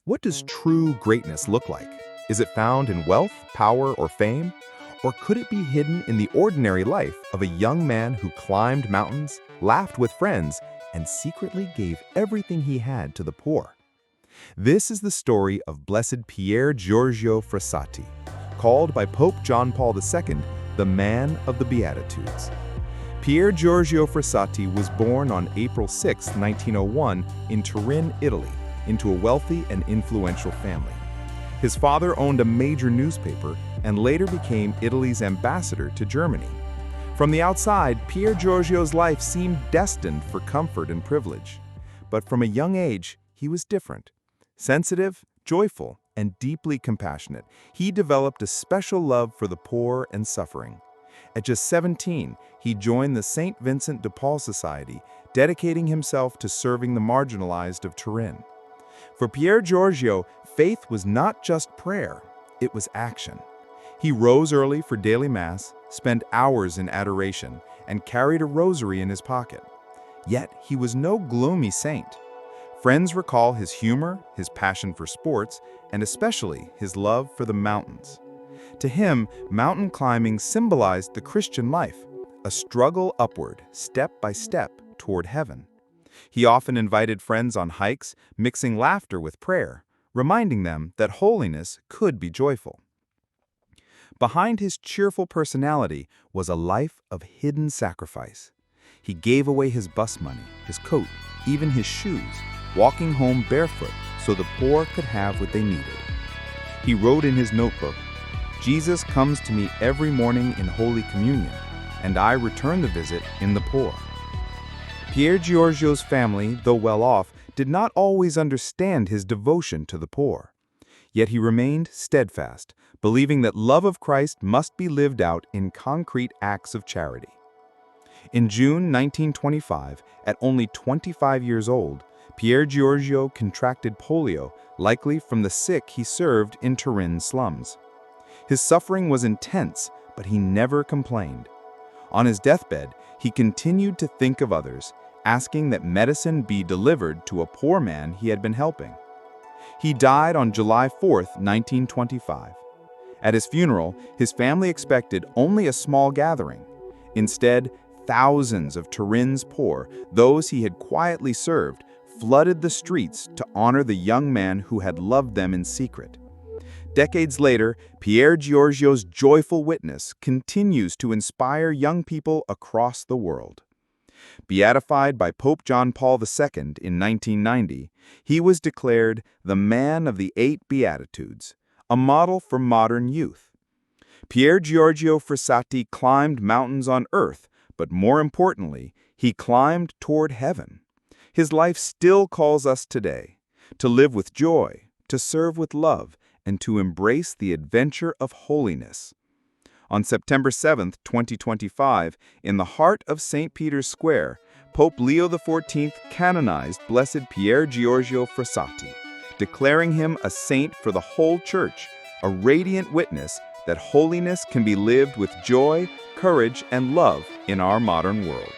What does true greatness look like? Is it found in wealth, power, or fame? Or could it be hidden in the ordinary life of a young man who climbed mountains, laughed with friends, and secretly gave everything he had to the poor? This is the story of Blessed Pier Giorgio Frassati, called by Pope John Paul II the man of the Beatitudes. Pier Giorgio Frassati was born on April 6, 1901, in Turin, Italy, into a wealthy and influential family. His father owned a major newspaper and later became Italy's ambassador to Germany. From the outside, Pier Giorgio's life seemed destined for comfort and privilege. But from a young age, he was different. Sensitive, joyful, and deeply compassionate, he developed a special love for the poor and suffering. At just 17, he joined the Saint Vincent de Paul Society, dedicating himself to serving the marginalized of Turin. For Pier Giorgio, faith was not just prayer, it was action. He rose early for daily mass, spent hours in adoration, and carried a rosary in his pocket. Yet he was no gloomy saint. Friends recall his humor, his passion for sports, and especially his love for the mountains. To him, mountain climbing symbolized the Christian life, a struggle upward, step by step, toward heaven. He often invited friends on hikes, mixing laughter with prayer, reminding them that holiness could be joyful. Behind his cheerful personality was a life of hidden sacrifice. He gave away his bus money, his coat, even his shoes, walking home barefoot so the poor could have what they needed. He wrote in his notebook, "Jesus comes to me every morning in Holy Communion, and I return the visit in the poor." Pier Giorgio's family, though well off, did not always understand his devotion to the poor. Yet he remained steadfast, believing that love of Christ must be lived out in concrete acts of charity. In June 1925, at only 25 years old, Pier Giorgio contracted polio, likely from the sick he served in Turin slums. His suffering was intense, but he never complained. On his deathbed, he continued to think of others, asking that medicine be delivered to a poor man he had been helping. He died on July 4, 1925. At his funeral, his family expected only a small gathering. Instead, thousands of Turin's poor, those he had quietly served, flooded the streets to honor the young man who had loved them in secret. Decades later, Pier Giorgio's joyful witness continues to inspire young people across the world. Beatified by Pope John Paul II in 1990, he was declared the man of the 8 Beatitudes, a model for modern youth. Pier Giorgio Frassati climbed mountains on earth, but more importantly, he climbed toward heaven. His life still calls us today to live with joy, to serve with love, and to embrace the adventure of holiness. On September 7, 2025, in the heart of St. Peter's Square, Pope Leo XIV canonized Blessed Pier Giorgio Frassati, declaring him a saint for the whole Church, a radiant witness that holiness can be lived with joy, courage, and love in our modern world.